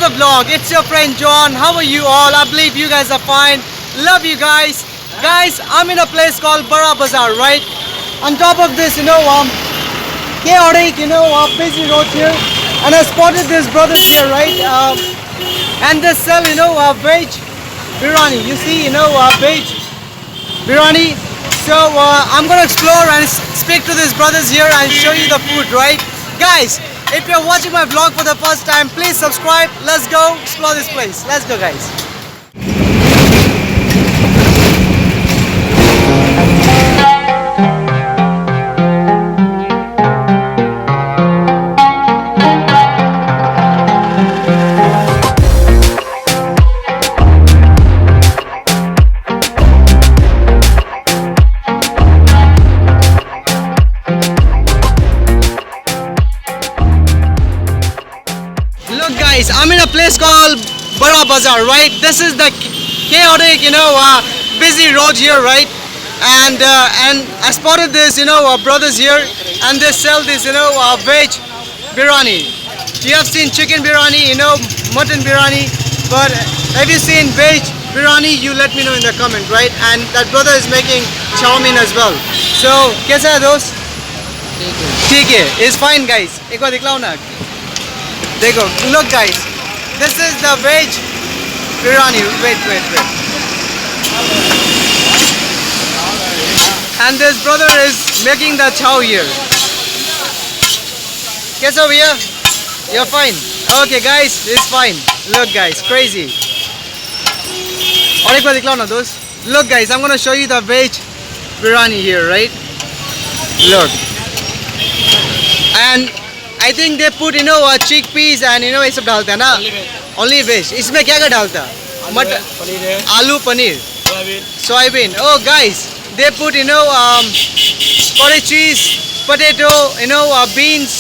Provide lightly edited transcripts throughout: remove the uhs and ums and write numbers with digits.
another vlog. It's your friend John. How are you all? I believe you guys are fine. Love you guys. Guys, I'm in a place called Bara Bazaar, right? On top of this, chaotic, busy road here. And I spotted these brothers here, right? And they sell, veg biryani. You see, veg biryani. So I'm gonna explore and speak to these brothers here and show you the food, right? Guys, if you're watching my vlog for the first time, please subscribe. Let's go explore this place. Let's go, guys. Look guys, I'm in a place called Bara Bazaar, right? This is the chaotic, busy road here, right? And I spotted this, brothers here, and they sell this, veg biryani. You have seen chicken biryani, mutton biryani, but have you seen veg biryani? You let me know in the comment, right? And that brother is making chow mein as well. So, कैसा है दोस्त? ठीक है, it's fine guys. एक बार दिखलाओ ना. देखो, look guys, this is the veg biryani. Wait. And this brother is making the chow here. कैसा भैया? You're fine. Okay guys, it's fine. Look guys, crazy. और एक बार दिखलाओ ना दोस्त. Look guys, I'm gonna show you the veg biryani here, right? Look. And I think they put chickpeas and ये सब डालते हैं ना. Only veg. इसमें क्या क्या डालता है? मटर, आलू, paneer, soybean. Oh guys, they put cottage cheese, potato, beans,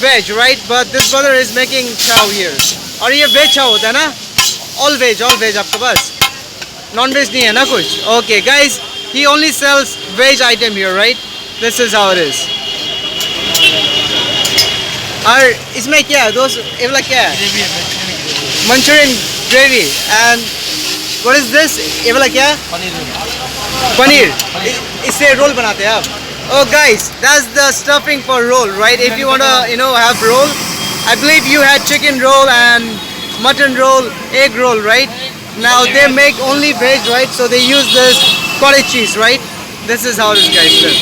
veg, right? But this brother is making chow here. और ये veg chow होता है ना? All veg आपके पास. Non veg नहीं है ना कुछ? Okay guys, he only sells veg item here, right? This is how it is. और इसमें क्या है दोस्त? ये वाला क्या है? Manchurian gravy. And what is this? ये वाला क्या है? पनीर. इससे रोल बनाते हैं आप? Oh guys, that's the stuffing for roll, right? If you wanna, have roll, I believe you had chicken roll and mutton roll, egg roll, right? Now they make only veg, right? So they use this cottage cheese, right? This is how it is, guys. Look.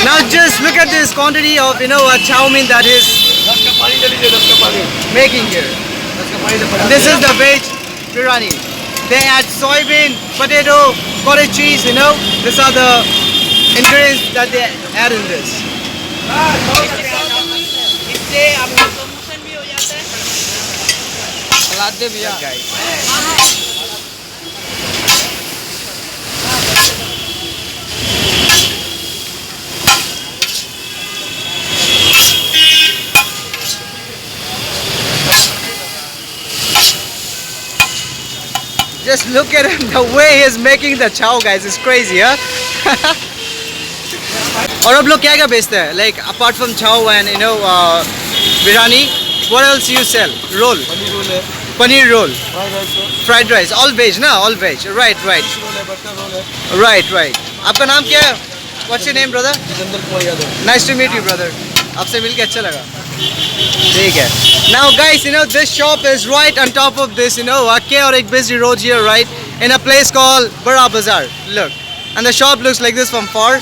Now just look at this quantity of chow mein that is making here. This is the veg biryani. They add soybean, potato, cottage cheese. These are the ingredients that they add in this. इससे आपका promotion भी हो जाता है. सलाद दे भैया. Just look at him, the way he is making the chow, guys. It's crazy, huh? और अब लोग क्या क्या बेचते हैं? Like apart from chow and biryani, what else you sell? Roll. Paneer roll. Fried rice. All veg, na? All veg. Right. Right. आपका नाम क्या है? What's your name, brother? Nice to meet you, brother. आपसे मिलके अच्छा लगा. ठीक है. Now guys, this shop is right on top of this, a chaotic busy road here, right? In a place called Bara Bazaar. Look. And the shop looks like this from far.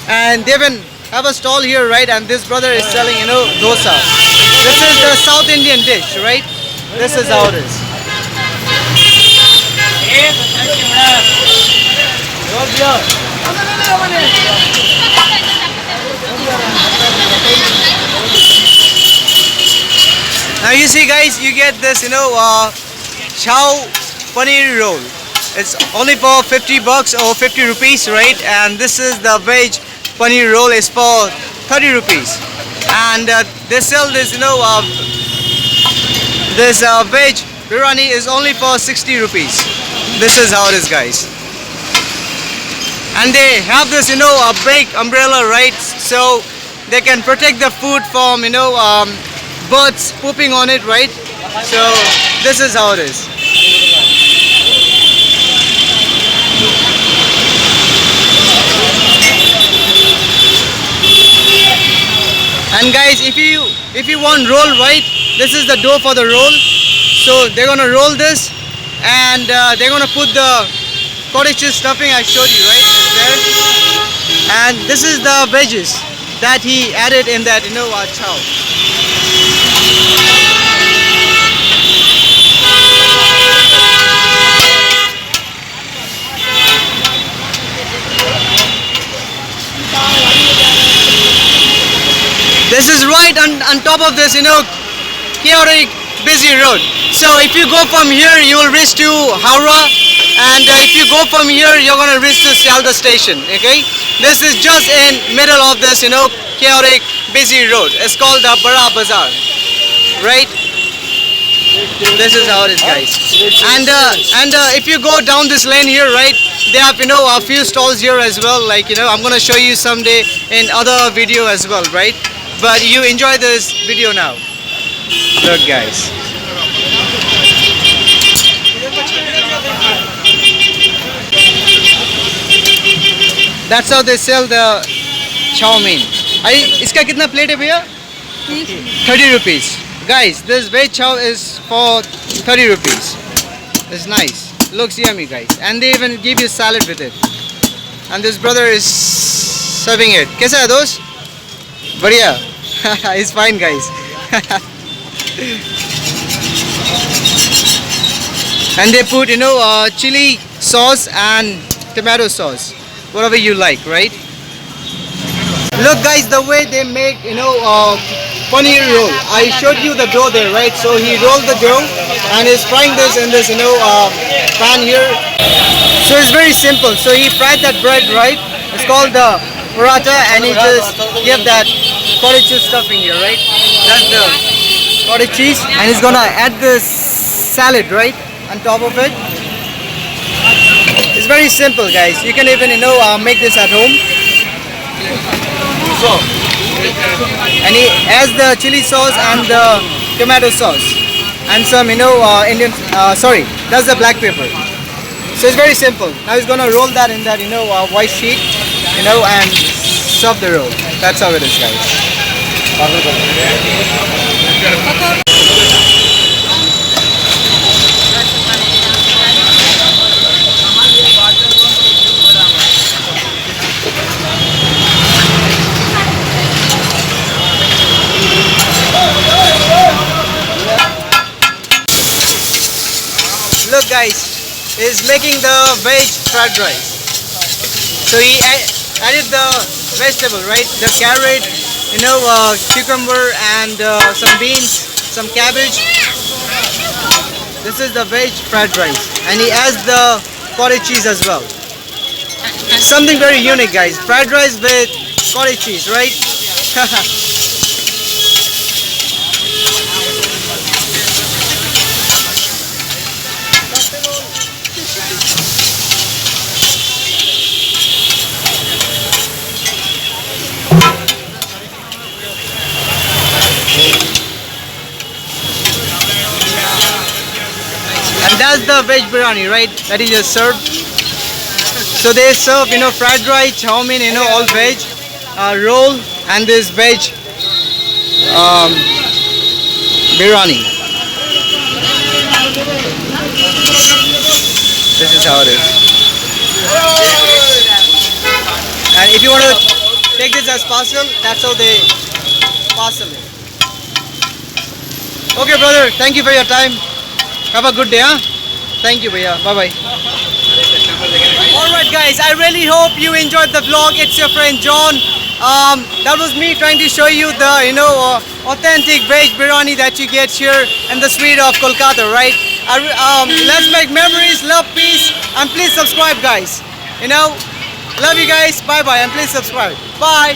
And they even have a stall here, right? And this brother is selling, dosa. This is the South Indian dish, right? This is how it is. Now you see guys, you get this, chow paneer roll. It's only for 50 bucks or 50 rupees, right? And this is the veg paneer roll is for 30 rupees. And they sell this, this veg biryani is only for 60 rupees. This is how it is, guys. And they have this, a big umbrella, right? So they can protect the food from, birds pooping on it, right? So this is how it is. And guys, if you want roll, right, this is the dough for the roll. So they're gonna roll this, and they're gonna put the cottage cheese stuffing I showed you, right? It's there. And this is the veggies that he added in that, chow. This is right on top of this, chaotic, busy road. So if you go from here, you will reach to Howrah, and if you go from here, you're gonna reach to Sialda station. Okay, this is just in middle of this, chaotic, busy road. It's called the Bara Bazaar, right? This is how it is, guys. And if you go down this lane here, right, they have a few stalls here as well. Like I'm gonna show you someday in other video as well, right? But you enjoy this video now. Look, guys. That's how they sell the chow mein. इसका कितना plate है भैया? 30 rupees. Guys, this veg chow is for 30 rupees. It's nice. Looks yummy, guys. And they even give you salad with it. And this brother is serving it. कैसा है दोस्त? बढ़िया. It's fine, guys. And they put chili sauce and tomato sauce, whatever you like, right? Look, guys, the way they make paneer roll. I showed you the dough there, right? So he rolled the dough and is frying this in this pan here. So it's very simple. So he fried that bread, right? It's called the paratha, and he just give that cottage cheese stuffing here, right? That's the cottage cheese, and he's gonna add this salad, right, on top of it. It's very simple, guys. You can even make this at home. And he has the chili sauce and the tomato sauce and some Indian that's the black pepper. So it's very simple. Now he's gonna roll that in that white sheet, and serve the roll. That's how it is, guys. Look, guys, he's making the veg fried rice. So he added the vegetable, right? The carrot, cucumber, and some beans, some cabbage. This is the veg fried rice, and he adds the cottage cheese as well. Something very unique, guys. Fried rice with cottage cheese, right? And that's the veg biryani, right? That he just served. So they serve, fried rice, chow mein, all veg, roll, and this veg biryani. This is how it is. And if you want to take this as parcel, that's how they parcel it. Okay, brother. Thank you for your time. Have a good day, huh? Thank you, bhaiya. Bye-bye. Alright, guys. I really hope you enjoyed the vlog. It's your friend John. That was me trying to show you the, authentic veg biryani that you get here in the street of Kolkata, right? Let's make memories, love, peace, and please subscribe, guys. Love you guys. Bye-bye, and please subscribe. Bye.